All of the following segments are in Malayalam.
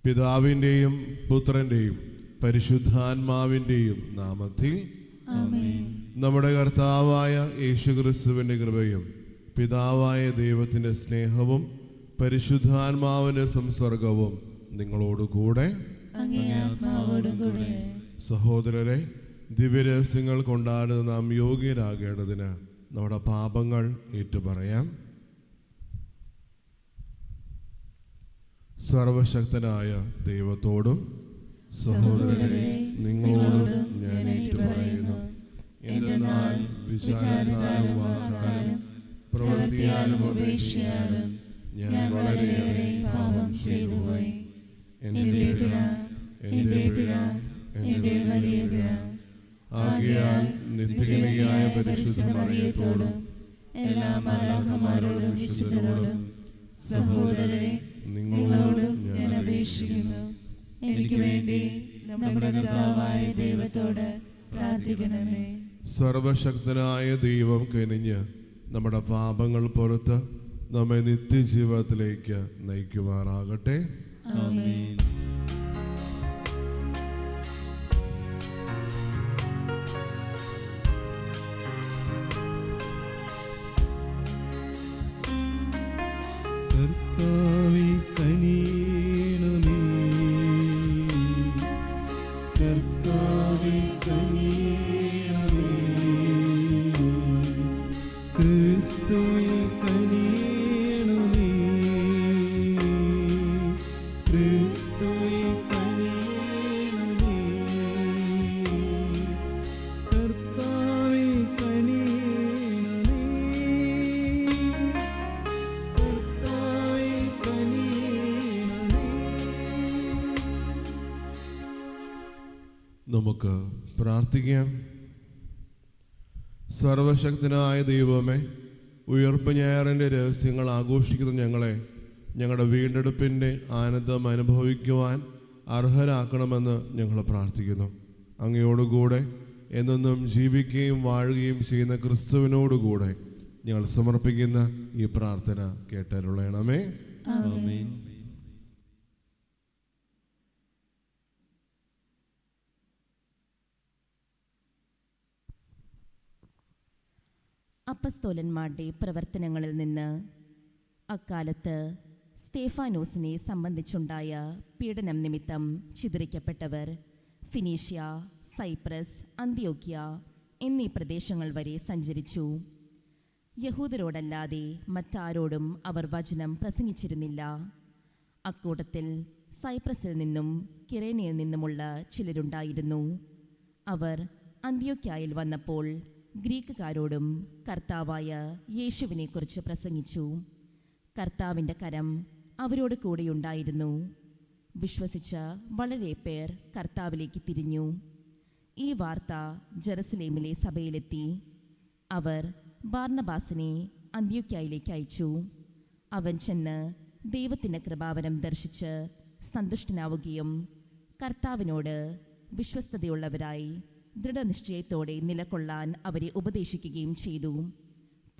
പിതാവിൻ്റെയും പുത്രൻ്റെയും പരിശുദ്ധാത്മാവിൻ്റെയും നാമത്തിൽ ആമേൻ. നമ്മുടെ കർത്താവായ യേശുക്രിസ്തുവിൻ്റെ കൃപയും പിതാവായ ദൈവത്തിൻ്റെ സ്നേഹവും പരിശുദ്ധാത്മാവിൻ്റെ സംസർഗവും നിങ്ങളോടുകൂടെ. അങ്ങേ ആത്മാവോടും കൂടെ. സഹോദരരെ, ദിവ്യരഹസ്യങ്ങൾ കൊണ്ടാണ് നാം യോഗ്യരാകേണ്ടതിന് നമ്മുടെ പാപങ്ങൾ ഏറ്റുപറയാം. സർവശക്തനായ ദൈവത്തോടും സഹോദരരെ നിങ്ങളോടും ഞാൻ ഏറ്റുപറയുന്നു. എന്തെന്നാൽ വിചാരത്താലും വാക്കാലും പ്രവൃത്തിയാലും ഉപേക്ഷയാലും ഞാൻ വളരെയേറെ പാപം ചെയ്തുപോയി. എൻ്റെ പിഴ, എൻ്റെ പിഴ, എൻ്റെ വലിയ പിഴ. ആകയാൽ നിത്യകന്യകയായ പരിശുദ്ധ മറിയത്തോടും എല്ലാ മാലാഖമാരോടും വിശുദ്ധരോടും സഹോദരരെ നിങ്ങളോടും ഞാൻ അപേക്ഷിക്കുന്നു. എനിക്ക് വേണ്ടി നമ്മുടെ കർത്താവായ ദൈവത്തോട് പ്രാർത്ഥിക്കണമേ. സർവശക്തനായ ദൈവം കനിഞ്ഞ് നമ്മുടെ പാപങ്ങൾ പുറത്ത് നമ്മെ നിത്യജീവിതത്തിലേക്ക് നയിക്കുമാറാകട്ടെ. ആമേൻ. കർത്താവേ കനിയണമേ, കർത്താവേ കനിയണമേ, ക്രിസ്തുവേ കനിയണമേ, ക്രിസ്തുവേ കനിയണമേ, കർത്താവേ കനിയണമേ, കർത്താവേ കനിയണമേ. നമുക്ക് പ്രാർത്ഥിക്കാം. സർവശക്തനായ ദൈവമേ, ഉയർപ്പ് ഞായറിൻ്റെ രഹസ്യങ്ങൾ ആഘോഷിക്കുന്ന ഞങ്ങളെ ഞങ്ങളുടെ വീണ്ടെടുപ്പിൻ്റെ ആനന്ദം അനുഭവിക്കുവാൻ അർഹരാക്കണമെന്ന് ഞങ്ങൾ പ്രാർത്ഥിക്കുന്നു. അങ്ങയോടുകൂടെ എന്നെന്നും ജീവിക്കുകയും വാഴുകയും ചെയ്യുന്ന ക്രിസ്തുവിനോടുകൂടെ ഞങ്ങൾ സമർപ്പിക്കുന്ന ഈ പ്രാർത്ഥന കേട്ടരുളയണമേ. ആമേൻ. അപ്പസ്തോലന്മാരുടെ പ്രവർത്തനങ്ങളിൽ നിന്ന് അക്കാലത്ത് സ്തേഫാനോസിനെ സംബന്ധിച്ചുണ്ടായ പീഡനം നിമിത്തം ചിതറിക്കപ്പെട്ടവർ ഫിനീഷ്യ, സൈപ്രസ്, അന്ത്യോക്യ എന്നീ പ്രദേശങ്ങൾ വരെ സഞ്ചരിച്ചു. യഹൂദരോടല്ലാതെ മറ്റാരോടും അവർ വചനം പ്രസംഗിച്ചിരുന്നില്ല. അക്കൂട്ടത്തിൽ സൈപ്രസിൽ നിന്നും കിരേനയിൽ നിന്നുമുള്ള ചിലരുണ്ടായിരുന്നു. അവർ അന്ത്യോക്യായിൽ വന്നപ്പോൾ ഗ്രീക്കുകാരോടും കർത്താവായ യേശുവിനെക്കുറിച്ച് പ്രസംഗിച്ചു. കർത്താവിൻ്റെ കരം അവരോട് കൂടെയുണ്ടായിരുന്നു. വിശ്വസിച്ച വളരെ പേർ കർത്താവിലേക്ക് തിരിഞ്ഞു. ഈ വാർത്ത ജെറുസലേമിലെ സഭയിലെത്തി. അവർ ബാർന്നബാസിനെ അന്ത്യോക്യായിലേക്ക് അയച്ചു. അവൻ ചെന്ന് ദൈവത്തിൻ്റെ കൃപാവരം ദർശിച്ച് സന്തുഷ്ടനാവുകയും കർത്താവിനോട് വിശ്വസ്തതയുള്ളവരായി ദൃഢനിശ്ചയത്തോടെ നിലകൊള്ളാൻ അവരെ ഉപദേശിക്കുകയും ചെയ്തു.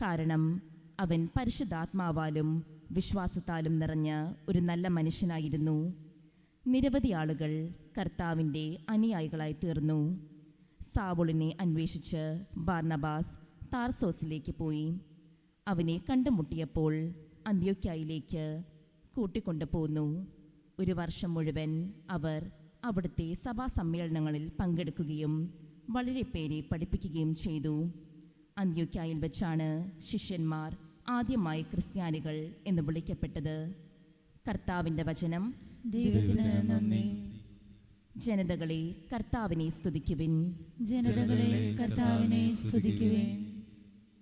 കാരണം അവൻ പരിശുദ്ധാത്മാവാലും വിശ്വാസത്താലും നിറഞ്ഞ ഒരു നല്ല മനുഷ്യനായിരുന്നു. നിരവധി ആളുകൾ കർത്താവിൻ്റെ അനുയായികളായി തീർന്നു. സാവുളിനെ അന്വേഷിച്ച് ബാർന്നബാസ് താർസോസിലേക്ക് പോയി. അവനെ കണ്ടുമുട്ടിയപ്പോൾ അന്ത്യോക്യായിലേക്ക് കൂട്ടിക്കൊണ്ടുപോന്നു. ഒരു വർഷം മുഴുവൻ അവർ അവിടുത്തെ സഭാസമ്മേളനങ്ങളിൽ പങ്കെടുക്കുകയും വളരെ പേരെ പഠിപ്പിക്കുകയും ചെയ്തു. അന്ത്യോക്യായിൽ വെച്ചാണ് ശിഷ്യന്മാർ ആദ്യമായി ക്രിസ്ത്യാനികൾ എന്ന് വിളിക്കപ്പെട്ടത്. കർത്താവിൻ്റെ വചനം. ദൈവത്തിന് നന്ദി. ജനതകളെ കർത്താവിനെ സ്തുതിക്കുവിൻ. ജനതകളെ കർത്താവിനെ സ്തുതിക്കുവിൻ.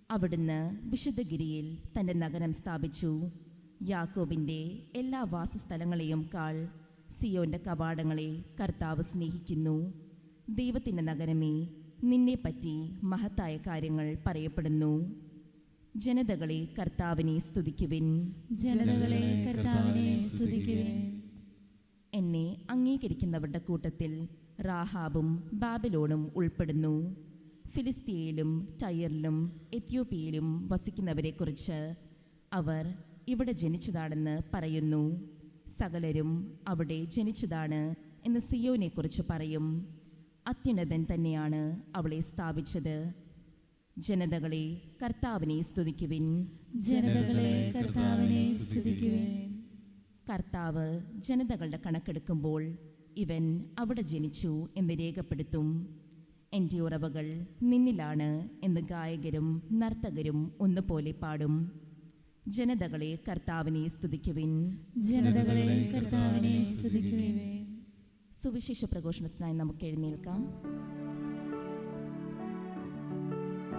അവിടുന്ന് വിശുദ്ധഗിരിയിൽ തൻ്റെ നഗരം സ്ഥാപിച്ചു. യാക്കോബിൻ്റെ എല്ലാ വാസസ്ഥലങ്ങളെയും കാൾ സിയോന്റെ കവാടങ്ങളെ കർത്താവ് സ്നേഹിക്കുന്നു. ദൈവത്തിൻ്റെ നഗരമേ, നിന്നെപ്പറ്റി മഹത്തായ കാര്യങ്ങൾ പറയപ്പെടുന്നു. ജനതകളെ കർത്താവിനെ സ്തുതിക്കുവിൻ. ജനതകളെ കർത്താവിനെ സ്തുതിക്കുവിൻ. എന്നെ അംഗീകരിക്കുന്നവരുടെ കൂട്ടത്തിൽ റാഹാബും ബാബിലോണും ഉൾപ്പെടുന്നു. ഫിലിസ്തീനയിലും ടയറിലും എത്യോപ്യയിലും വസിക്കുന്നവരെക്കുറിച്ച് അവർ ഇവിടെ ജനിച്ചതാണെന്ന് പറയുന്നു. സകലരും അവിടെ ജനിച്ചതാണ് എന്ന് സിയോനെക്കുറിച്ച് പറയും. അത്യുന്നതൻ തന്നെയാണ് അവളെ സ്ഥാപിച്ചത്. ജനതകളെ കർത്താവിനെ സ്തുതിക്കുവിൻ. ജനതകളെ കർത്താവിനെ സ്തുതിക്കുവിൻ. കർത്താവ് ജനതകളുടെ കണക്കെടുക്കുമ്പോൾ ഇവൻ അവിടെ ജനിച്ചു എന്ന് രേഖപ്പെടുത്തും. എൻ്റെ ഉറവകൾ നിന്നിലാണ് എന്ന് ഗായകരും നർത്തകരും ഒന്നുപോലെ പാടും. ജനതകളെ കർത്താവിനെ സ്തുതിക്കുവിൻ. ജനതകളെ കർത്താവിനെ സ്തുതിക്കുവിൻ. സുവിശേഷ പ്രഘോഷണത്തിനായി നമുക്ക് എഴുന്നേൽക്കാം.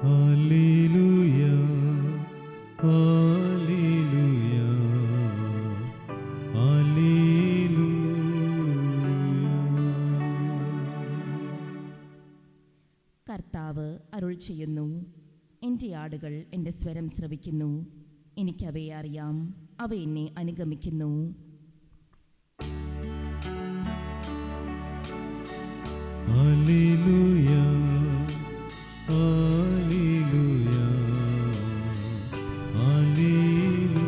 ഹല്ലേലൂയ ഹല്ലേലൂയ ഹല്ലേലൂയ. കർത്താവ് അരുൾ ചെയ്യുന്നു, എൻ്റെ ആടുകൾ എൻ്റെ സ്വരം ശ്രവിക്കുന്നു, എനിക്കവയെ അറിയാം, അവ എന്നെ അനുഗമിക്കുന്നു. ഹല്ലേലൂയ ഹല്ലേലൂയ ഹല്ലേലൂയ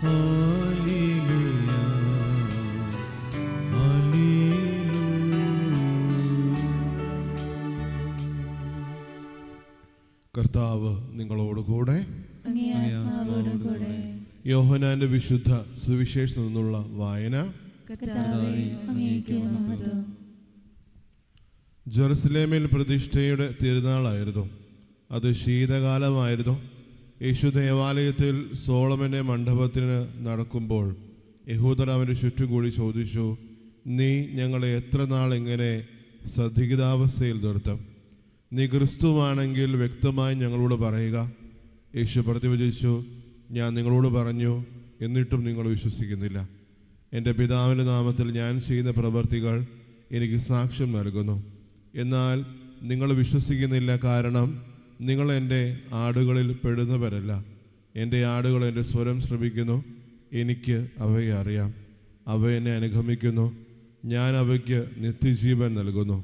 ഹല്ലേലൂയ ഹല്ലേലൂയ കർത്താവ് നിങ്ങളോടുകൂടെ. അങ്ങേ ആത്മാവോടുകൂടെ. യോഹന്നാന്റെ വിശുദ്ധ സുവിശേഷത്തിൽ നിന്നുള്ള വായന. കർത്താവേ, അങ്ങേക്ക് മഹത്വം. ജെറുസലേമിൽ പ്രതിഷ്ഠയുടെ തിരുനാളായിരുന്നു. അത് ശീതകാലമായിരുന്നു. യേശു ദേവാലയത്തിൽ സോളമന്റെ മണ്ഡപത്തിന് നടക്കുമ്പോൾ യഹൂദർ അവൻ്റെ ചുറ്റും കൂടി ചോദിച്ചു, നീ ഞങ്ങളെ എത്ര നാൾ ഇങ്ങനെ സദിഗ്ധാവസ്ഥയിൽ നിർത്തും? നീ ക്രിസ്തുവാണെങ്കിൽ വ്യക്തമായി ഞങ്ങളോട് പറയുക. യേശു പ്രതിവചിച്ചു, ഞാൻ നിങ്ങളോട് പറഞ്ഞു, എന്നിട്ടും നിങ്ങൾ വിശ്വസിക്കുന്നില്ല. എൻ്റെ പിതാവിൻ്റെ നാമത്തിൽ ഞാൻ ചെയ്യുന്ന പ്രവൃത്തികൾ എനിക്ക് സാക്ഷ്യം നൽകുന്നു. എന്നാൽ നിങ്ങൾ വിശ്വസിക്കുന്നില്ല, കാരണം നിങ്ങൾ എൻ്റെ ആടുകളിൽ പെടുന്നവരല്ല. എൻ്റെ ആടുകൾ എൻ്റെ സ്വരം ശ്രവിക്കുന്നു, എനിക്ക് അവയെ അറിയാം, അവ എന്നെ അനുഗമിക്കുന്നു, ഞാൻ അവയ്ക്ക് നിത്യജീവൻ നൽകുന്നു.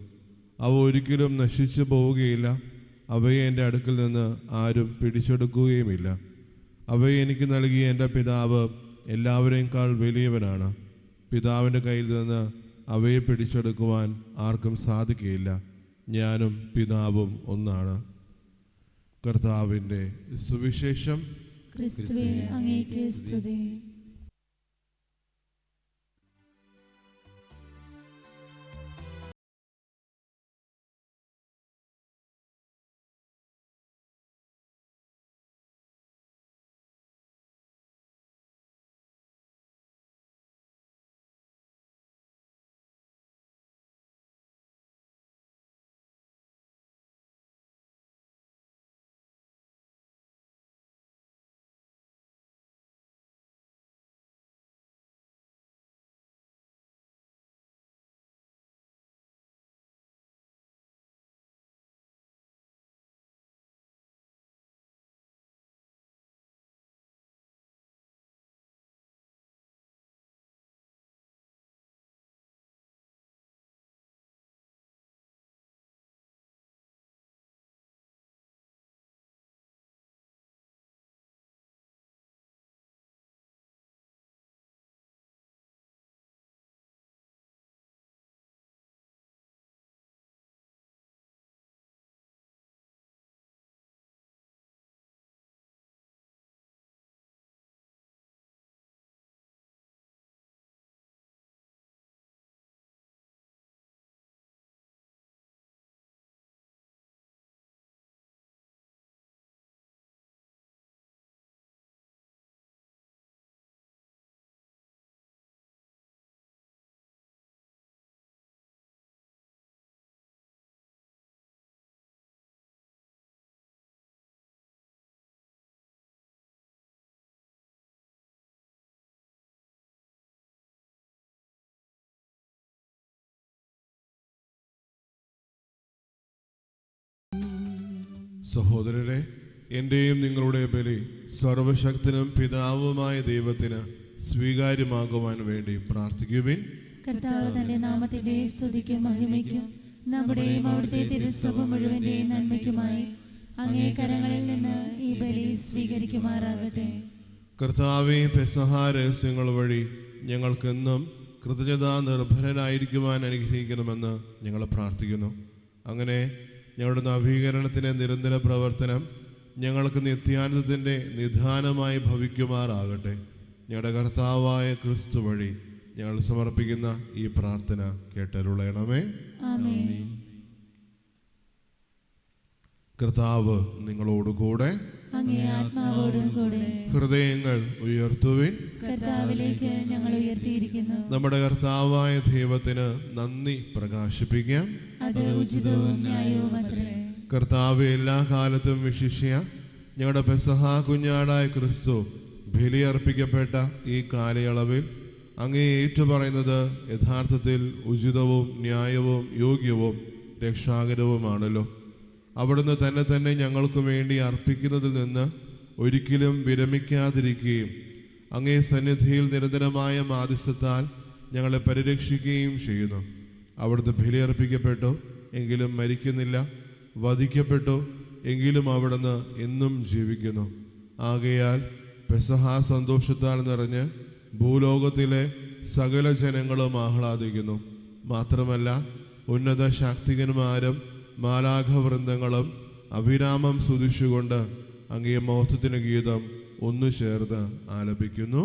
അവ ഒരിക്കലും നശിച്ചു പോവുകയില്ല, അവയെ എൻ്റെ അടുക്കൽ നിന്ന് ആരും പിടിച്ചെടുക്കുകയുമില്ല. അവയെ എനിക്ക് നൽകിയ എൻ്റെ പിതാവ് എല്ലാവരെക്കാൾ വലിയവനാണ്. പിതാവിൻ്റെ കയ്യിൽ നിന്ന് അവയെ പിടിച്ചെടുക്കുവാൻ ആർക്കും സാധിക്കുകയില്ല. ഞാനും പിതാവും ഒന്നാണ്. കർത്താവിൻ്റെ സുവിശേഷം. ക്രിസ്തുവേ, അങ്ങേക്ക് സ്തുതി. സഹോദരരെ, എൻ്റെയും നിങ്ങളുടെ ബലി സർവശക്തനും പിതാവുമായ ദൈവത്തിന് സ്വീകാര്യമാകുവാൻ വേണ്ടി പ്രാർത്ഥിക്കുവിൻ. കർത്താവ് തന്റെ നാമത്തിന്റെ സ്തുതിക്കും മഹിമയ്ക്കും നമ്മുടെയും അവിടുത്തെ തിരുസഭ മുഴുവന്റെയും നന്മയ്ക്കുമായി അങ്ങേ കരങ്ങളിൽ നിന്ന് ഈ ബലി സ്വീകരിക്കുമാറാകട്ടെ. കർത്താവേ, പെസഹ രഹസ്യങ്ങൾ വഴി ഞങ്ങൾക്കെന്നും കൃതജ്ഞതാ നിർഭരനായിരിക്കുവാൻ അനുഗ്രഹിക്കണമെന്ന് ഞങ്ങൾ പ്രാർത്ഥിക്കുന്നു. അങ്ങനെ ഞങ്ങളുടെ നവീകരണത്തിൻ്റെ നിരന്തര പ്രവർത്തനം ഞങ്ങൾക്ക് നിത്യാനന്ദത്തിൻ്റെ നിധാനമായി ഭവിക്കുമാറാകട്ടെ. ഞങ്ങളുടെ കർത്താവായ ക്രിസ്തു വഴി ഞങ്ങൾ സമർപ്പിക്കുന്ന ഈ പ്രാർത്ഥന കേട്ടരുളയണമേ. ആമേൻ. കർത്താവ് നിങ്ങളോടുകൂടെ. അങ്ങേ ആത്മാവോടും കൂടെ. ഹൃദയങ്ങൾ ഉയർത്തുവിൻ. കർത്താവിലേക്ക് ഞങ്ങൾ ഉയർത്തിയിരിക്കുന്നു. നമ്മുടെ കർത്താവായ ദൈവത്തിന് നന്ദി പ്രകാശിപ്പിക്കാം. അത് ഉചിതവും ന്യായവുമത്രേ. കർത്താവ് എല്ലാ കാലത്തും വിശിഷ്യ ഞങ്ങളുടെ പെസഹ കുഞ്ഞാടായ ക്രിസ്തു ബലിയർപ്പിക്കപ്പെട്ട ഈ കാലയളവിൽ അങ്ങേ ഏറ്റുപറയുന്നത് യഥാർത്ഥത്തിൽ ഉചിതവും ന്യായവും യോഗ്യവും രക്ഷാകരവുമാണല്ലോ. അവിടുന്ന് തന്നെ ഞങ്ങൾക്ക് വേണ്ടി അർപ്പിക്കുന്നതിൽ നിന്ന് ഒരിക്കലും വിരമിക്കാതിരിക്കുകയും അങ്ങേ സന്നിധിയിൽ നിരന്തരമായ മാധ്യസ്ഥത്താൽ ഞങ്ങളെ പരിരക്ഷിക്കുകയും ചെയ്യുന്നു. അവിടുന്ന് ബലിയർപ്പിക്കപ്പെട്ടു എങ്കിലും മരിക്കുന്നില്ല, വധിക്കപ്പെട്ടു എങ്കിലും അവിടുന്ന് എന്നും ജീവിക്കുന്നു. ആകയാൽ പെസഹ സന്തോഷത്താൽ നിറഞ്ഞ് ഭൂലോകത്തിലെ സകല ജനങ്ങളും ആഹ്ലാദിക്കുന്നു. മാത്രമല്ല ഉന്നത ശാക്തികന്മാരും മാലാഖവൃന്ദങ്ങളും അവിരാമം സ്തുതിച്ചുകൊണ്ട് അങ്ങേ മഹത്വത്തിന് ഗീതം ഒന്നു ചേർന്ന് ആലപിക്കുന്നു.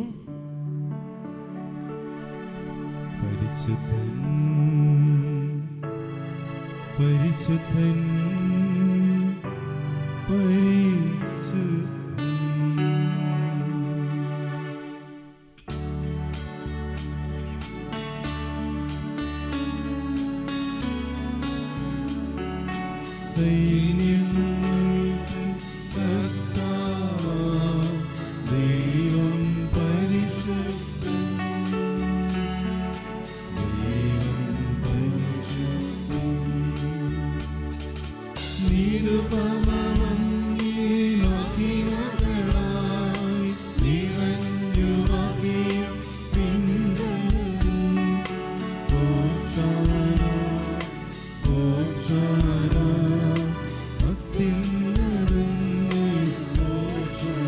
പരിശുദ്ധൻ പരിശുദ്ധൻ പരിശുദ്ധൻ. സൈന്യങ്ങളുടെ കർത്താവാം ദൈവം പരിശുദ്ധൻ, ദൈവം പരിശുദ്ധൻ. നിരുപമമങ്ങിമഹിമകളായി നിറഞ്ഞു മഹിയും പിൻഗണനും. ഹോസാന ഹോസാന അത്യുന്നതങ്ങളിൽ ഹോസാന.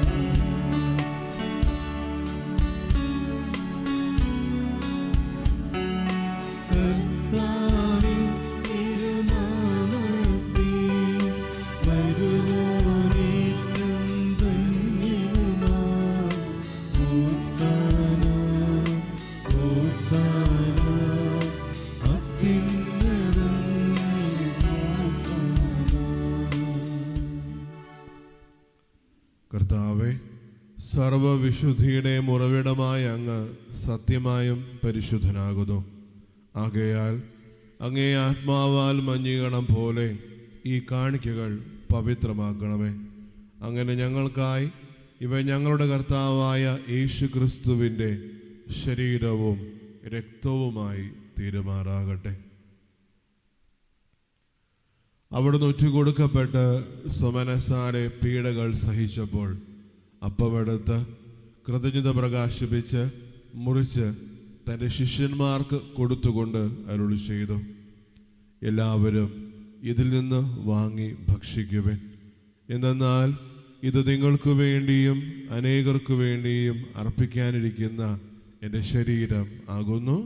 കർത്താവിൻ തിരുനാമത്തിൽ വരുവോനേറ്റം ധന്യനാം. ഹോസാന ഹോസാന അത്യുന്നതങ്ങളിൽ ഹോസാന. കർത്താവെ, സർവവിശുദ്ധിയുടെ ഉറവിടമായ അങ്ങ് സത്യമായും പരിശുദ്ധനാകുന്നു. ആകയാൽ അങ്ങേ ആത്മാവാൽ മഞ്ഞുകണം പോലെ ഈ കാണിക്കകൾ പവിത്രമാക്കണമേ. അങ്ങനെ ഞങ്ങൾക്കായി ഇവ ഞങ്ങളുടെ കർത്താവായ യേശു ക്രിസ്തുവിൻ്റെ ശരീരവും രക്തവുമായി തീരുമാറാകട്ടെ. അവിടുന്ന് ഒറ്റുകൊടുക്കപ്പെട്ട് സ്വമനസാലെ പീഡകൾ സഹിച്ചപ്പോൾ അപ്പമെടുത്ത് കൃതജ്ഞത പ്രകാശിപ്പിച്ച് മുറിച്ച് തൻ്റെ ശിഷ്യന്മാർക്ക് കൊടുത്തുകൊണ്ട് അരുളി ചെയ്തു, എല്ലാവരും ഇതിൽ നിന്ന് വാങ്ങി ഭക്ഷിക്കുവിൻ. എന്തെന്നാൽ ഇത് നിങ്ങൾക്ക് വേണ്ടിയും അനേകർക്കു വേണ്ടിയും അർപ്പിക്കാനിരിക്കുന്ന എൻ്റെ ശരീരം ആകുന്നു.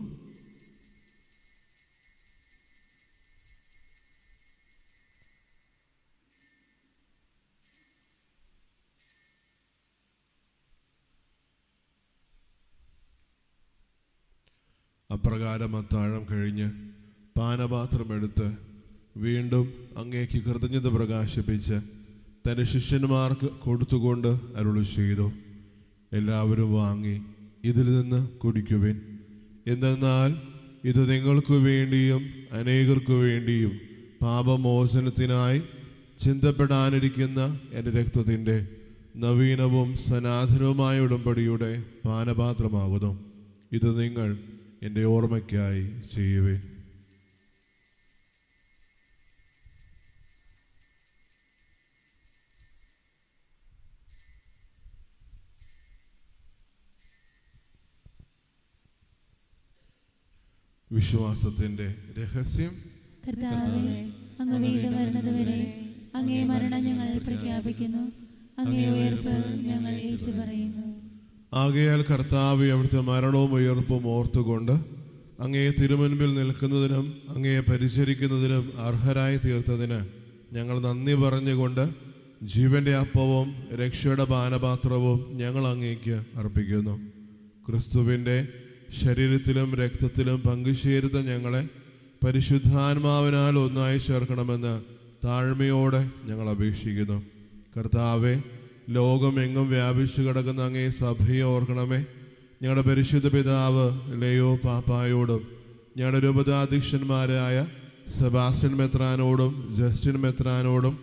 അപ്രകാരം അത്താഴം കഴിഞ്ഞ് പാനപാത്രമെടുത്ത് വീണ്ടും അങ്ങേക്ക് കൃതജ്ഞത പ്രകാശിപ്പിച്ച് തൻ്റെ ശിഷ്യന്മാർക്ക് കൊടുത്തുകൊണ്ട് അരുളി ചെയ്തു, എല്ലാവരും വാങ്ങി ഇതിൽ നിന്ന് കുടിക്കുവിൻ. എന്തെന്നാൽ ഇത് നിങ്ങൾക്ക് വേണ്ടിയും അനേകർക്കു വേണ്ടിയും പാപമോചനത്തിനായി ചിന്തപ്പെടാനിരിക്കുന്ന എൻ്റെ രക്തത്തിൻ്റെ നവീനവും സനാതനവുമായ ഉടമ്പടിയുടെ പാനപാത്രമാകുന്നു. ഇത് നിങ്ങൾ എൻ്റെ ഓർമ്മയ്ക്കായി ചെയ്യുവിൻ. വിശ്വാസത്തിൻ്റെ രഹസ്യം. കർത്താവേ, അങ്ങ് വീണ്ടും വരുന്നതുവരെ അങ്ങേ മരണം ഞങ്ങൾ പ്രഖ്യാപിക്കുന്നു. അങ്ങേ ഉയർപ്പ് ഞങ്ങൾ ഏറ്റുപറയുന്നു. ആകയാൽ കർത്താവെ, അവിടുത്തെ മരണവും ഉയർപ്പും ഓർത്തുകൊണ്ട് അങ്ങയെ തിരുമുൻപിൽ നിൽക്കുന്നതിനും അങ്ങയെ പരിചരിക്കുന്നതിനും അർഹരായി തീർത്തതിന് ഞങ്ങൾ നന്ദി പറഞ്ഞുകൊണ്ട് ജീവന്റെ അപ്പവും രക്ഷയുടെ പാനപാത്രവും ഞങ്ങൾ അങ്ങേക്ക് അർപ്പിക്കുന്നു. ക്രിസ്തുവിൻ്റെ ശരീരത്തിലും രക്തത്തിലും പങ്കുചേരുന്ന ഞങ്ങളെ പരിശുദ്ധാത്മാവിനാൽ ഒന്നായി ചേർക്കണമെന്ന് താഴ്മയോടെ ഞങ്ങൾ അപേക്ഷിക്കുന്നു. കർത്താവെ, ലോകമെങ്ങും വ്യാപിച്ചു കിടക്കുന്ന അങ്ങേ സഭയെ ഓർക്കണമേ. ഞങ്ങളുടെ പരിശുദ്ധ പിതാവ് ലെയോ പാപ്പായോടും ഞങ്ങളുടെ രൂപതാധ്യക്ഷന്മാരായ സെബാസ്റ്റ്യൻ മെത്രാനോടും ജസ്റ്റിൻ മെത്രാനോടും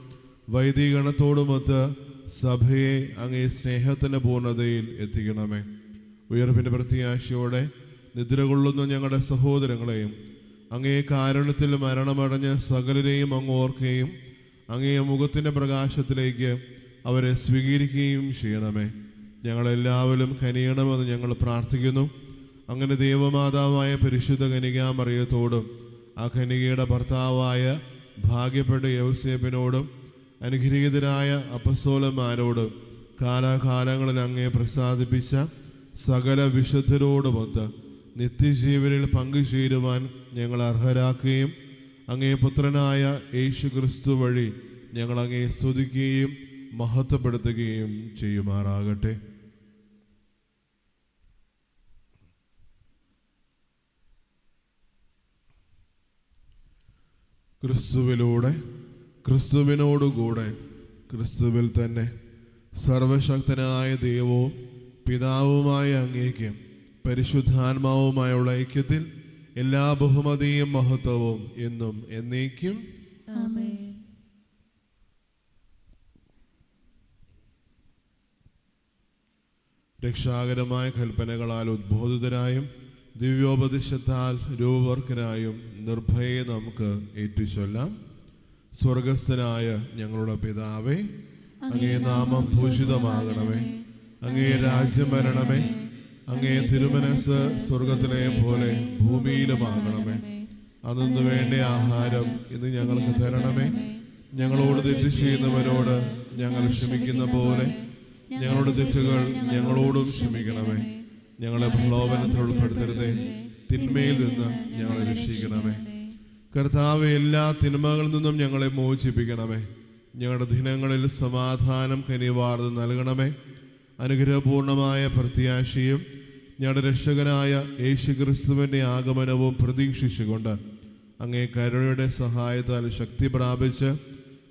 വൈദികഗണത്തോടുമൊത്ത് സഭയെ അങ്ങേ സ്നേഹത്തിൻ്റെ പൂർണ്ണതയിൽ എത്തിക്കണമേ. ഉയർപ്പിൻ്റെ പ്രത്യാശയോടെ നിദ്ര കൊള്ളുന്ന ഞങ്ങളുടെ സഹോദരങ്ങളെയും അങ്ങേ കാരുണ്യത്തിൽ മരണമടഞ്ഞ് സകലരെയും അങ്ങ് ഓർക്കുകയും അങ്ങേ മുഖത്തിൻ്റെ പ്രകാശത്തിലേക്ക് അവരെ സ്വീകരിക്കുകയും ചെയ്യണമേ. ഞങ്ങളെല്ലാവരും കനിയണമെന്ന് ഞങ്ങൾ പ്രാർത്ഥിക്കുന്നു. അങ്ങനെ ദൈവമാതാവായ പരിശുദ്ധ കന്യകാമറിയത്തോടും ആ കന്യകയുടെ ഭർത്താവായ ഭാഗ്യപ്പെട്ട യൗസേപ്പിനോടും അനുഗ്രഹീതരായ അപ്പസ്തോലന്മാരോടും കാലാകാലങ്ങളിൽ അങ്ങേ പ്രസാദിപ്പിച്ച സകല വിശുദ്ധരോടുമൊത്ത് നിത്യജീവനിൽ പങ്കുചേരുവാൻ ഞങ്ങൾ അർഹരാക്കുകയും അങ്ങേ പുത്രനായ യേശു ക്രിസ്തു വഴി ഞങ്ങൾ അങ്ങേ സ്തുതിക്കുകയും മഹത്വപ്പെടുത്തുകയും ചെയ്യുമാറാകട്ടെ. ക്രിസ്തുവിലൂടെ, ക്രിസ്തുവിനോടുകൂടെ, ക്രിസ്തുവിൽ തന്നെ സർവശക്തനായ ദൈവവും പിതാവുമായ അങ്ങേക്ക് പരിശുദ്ധാത്മാവുമായുള്ള ഐക്യത്തിൽ എല്ലാ ബഹുമതിയും മഹത്വവും എന്നും എന്നേക്കും ആമേൻ. രക്ഷാകരമായ കൽപ്പനകളാൽ ഉദ്ബോധിതരായും ദിവ്യോപദേശത്താൽ രൂപവർക്കനായും നിർഭയെ നമുക്ക് ഏറ്റുചൊല്ലാം. സ്വർഗസ്ഥനായ ഞങ്ങളുടെ പിതാവേ, അങ്ങേ നാമം പൂജിതമാകണമേ. അങ്ങേ രാജ്യം വരണമേ. അങ്ങേ തിരുമനസ് സ്വർഗത്തിലെ പോലെ ഭൂമിയിലുമാകണമേ. അന്നു വേണ്ട ആഹാരം ഇന്ന് ഞങ്ങൾക്ക് തരണമേ. ഞങ്ങളോട് തെറ്റ് ചെയ്യുന്നവരോട് ഞങ്ങൾ ക്ഷമിക്കുന്ന പോലെ ഞങ്ങളുടെ തെറ്റുകൾ ഞങ്ങളോടും ക്ഷമിക്കണമേ. ഞങ്ങളെ പ്രലോഭനത്തിൽ ഉൾപ്പെടുത്തരുതേ, തിന്മയിൽ നിന്ന് ഞങ്ങളെ രക്ഷിക്കണമേ. കർത്താവെ, എല്ലാ തിന്മകളിൽ നിന്നും ഞങ്ങളെ മോചിപ്പിക്കണമേ. ഞങ്ങളുടെ ദിനങ്ങളിൽ സമാധാനം കനിവാർന്ന് നൽകണമേ. അനുഗ്രഹപൂർണമായ പ്രത്യാശയും ഞങ്ങളുടെ രക്ഷകനായ യേശു ക്രിസ്തുവിൻ്റെ ആഗമനവും പ്രതീക്ഷിച്ചുകൊണ്ട് അങ്ങേ കരുണയുടെ സഹായത്താൽ ശക്തി പ്രാപിച്ച്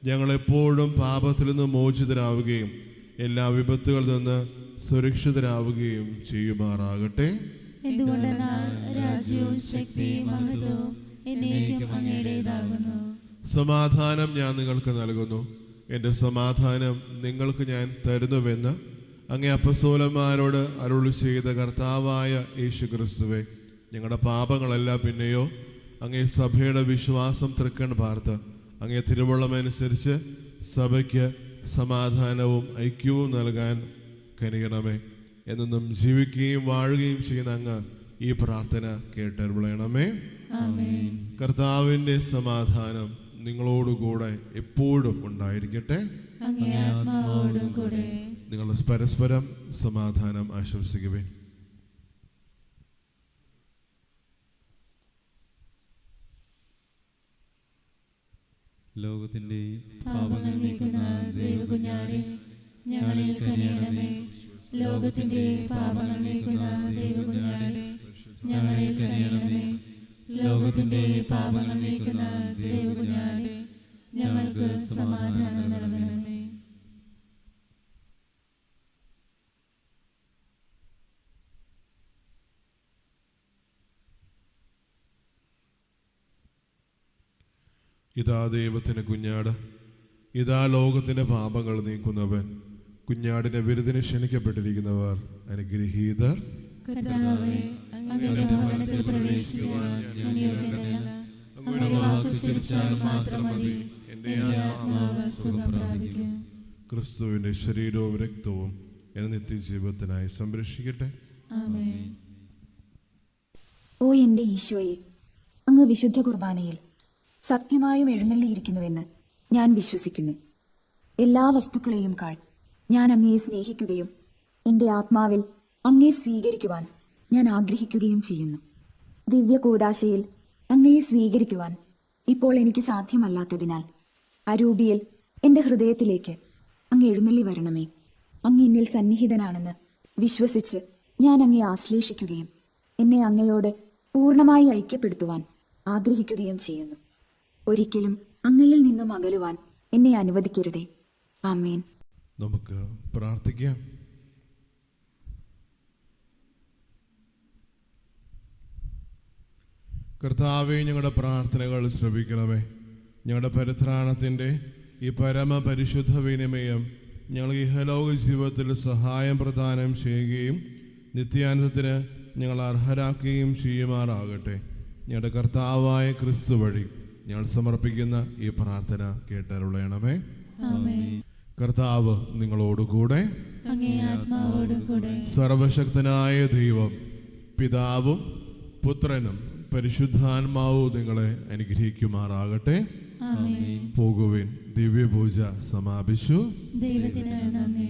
ഞങ്ങളെപ്പോഴും പാപത്തിൽ നിന്ന് മോചിതരാവുകയും എല്ലാ വിപത്തുകളിൽ നിന്ന് സുരക്ഷിതരാവുകയും ചെയ്യുമാറാകട്ടെ. എന്തുകൊണ്ടെന്നാൽ രാജ്യവും ശക്തിയും മഹത്വവും എന്നേക്കും അങ്ങയുടേതാകുന്നു. സമാധാനം ഞാൻ നിങ്ങൾക്ക് നൽകുന്നു, എൻ്റെ സമാധാനം നിങ്ങൾക്ക് ഞാൻ തരുന്നുവെന്ന് അങ്ങേ അപ്പസ്തോലന്മാരോട് അരുളി ചെയ്ത കർത്താവായ യേശു ക്രിസ്തുവേ, ഞങ്ങളുടെ പാപങ്ങളല്ല പിന്നെയോ അങ്ങേ സഭയുടെ വിശ്വാസം തൃക്കൺ പാർത്ത് അങ്ങേ തിരുവുള്ളമനുസരിച്ച് സഭയ്ക്ക് സമാധാനവും ഐക്യവും നൽകാൻ കനിയണമേ. എന്നും ജീവിക്കുകയും വാഴുകയും ചെയ്യുന്ന അങ്ങ് ഈ പ്രാർത്ഥന കേട്ടരുളയണമേ. കർത്താവിൻ്റെ സമാധാനം നിങ്ങളോടുകൂടെ എപ്പോഴും ഉണ്ടായിരിക്കട്ടെ. നിങ്ങൾ പരസ്പരം സമാധാനം ആശംസിക്കുവേ. ലോകത്തിന്റെ പാപങ്ങൾ നീക്കുന്ന ദൈവകുഞ്ഞാടേ, ഞങ്ങളിൽ കനിയണമേ. ലോകത്തിന്റെ പാപങ്ങൾ നീക്കുന്ന ദൈവകുഞ്ഞാടേ, ഞങ്ങളിൽ കനിയണമേ. ലോകത്തിന്റെ പാപങ്ങൾ നീക്കുന്ന ദൈവകുഞ്ഞാടേ, ഞങ്ങൾക്ക് സമാധാനം നൽകണമേ. ഇതാ ദൈവത്തിന് കുഞ്ഞാട്, ഇതാ ലോകത്തിന്റെ പാപങ്ങൾ നീക്കുന്നവൻ. കുഞ്ഞാടിന്റെ വിരുദിന് ക്ഷണിക്കപ്പെട്ടിരിക്കുന്നവർ അനുഗ്രഹീതർ. കർത്താവേ, അങ്ങയുടെ ഭവനത്തിൽ പ്രവേശിക്കുവാൻ ഞാൻ യോഗ്യനല്ല. അങ്ങയുടെ വാക്കുച്ചരിച്ചാൽ മാത്രം മതി, എൻ്റെ ആത്മാവ് സുഖം പ്രാപിക്കും. ക്രിസ്തുവിന്റെ ശരീരവും രക്തവും എന്നെ നിത്യജീവിതത്തിനായി സംരക്ഷിക്കട്ടെ. ആമേൻ. ഓ എൻ്റെ ഈശോയെ, അങ്ങ് വിശുദ്ധ കുർബാനയിൽ സത്യമായും എഴുന്നള്ളിയിരിക്കുന്നുവെന്ന് ഞാൻ വിശ്വസിക്കുന്നു. എല്ലാ വസ്തുക്കളെയും കാൾ ഞാൻ അങ്ങയെ സ്നേഹിക്കുകയും എൻ്റെ ആത്മാവിൽ അങ്ങയെ സ്വീകരിക്കുവാൻ ഞാൻ ആഗ്രഹിക്കുകയും ചെയ്യുന്നു. ദിവ്യ കൂദാശയിൽ അങ്ങയെ സ്വീകരിക്കുവാൻ ഇപ്പോൾ എനിക്ക് സാധ്യമല്ലാത്തതിനാൽ അരൂപിയിൽ എൻ്റെ ഹൃദയത്തിലേക്ക് അങ്ങ് എഴുന്നള്ളി വരണമേ. അങ്ങ് എന്നിൽ സന്നിഹിതനാണെന്ന് വിശ്വസിച്ച് ഞാൻ അങ്ങയെ ആശ്ലേഷിക്കുകയും എന്നെ അങ്ങയോട് പൂർണ്ണമായി ഐക്യപ്പെടുത്തുവാൻ ആഗ്രഹിക്കുകയും ചെയ്യുന്നു. ഒരിക്കലും അങ്ങയിൽ നിന്നും അകലുവാൻ എന്നെ അനുവദിക്കരുതേ. ആമേൻ. നമുക്ക് പ്രാർത്ഥിക്കാം. കർത്താവേ, ഞങ്ങളുടെ പ്രാർത്ഥനകൾ ശ്രവിക്കണമേ. ഞങ്ങളുടെ പരിത്രാണത്തിൻ്റെ ഈ പരമപരിശുദ്ധ വിനിമയം ഞങ്ങൾ ഇഹലോക ജീവിതത്തിൽ സഹായം പ്രദാനം ചെയ്യുകയും നിത്യാനന്ദത്തിന് ഞങ്ങൾ അർഹരാക്കുകയും ചെയ്യുമാറാകട്ടെ. ഞങ്ങളുടെ കർത്താവായ ക്രിസ്തു വഴി ഞങ്ങൾ സമർപ്പിക്കുന്ന ഈ പ്രാർത്ഥന കേട്ടരുളയണമേ. കർത്താവ് നിങ്ങളോടുകൂടെ. സർവശക്തനായ ദൈവം പിതാവും പുത്രനും പരിശുദ്ധാത്മാവും നിങ്ങളെ അനുഗ്രഹിക്കുമാറാകട്ടെ. പോകുവിൻ. ദിവ്യപൂജ സമാപിച്ചു. ദൈവത്തിന് നന്ദി.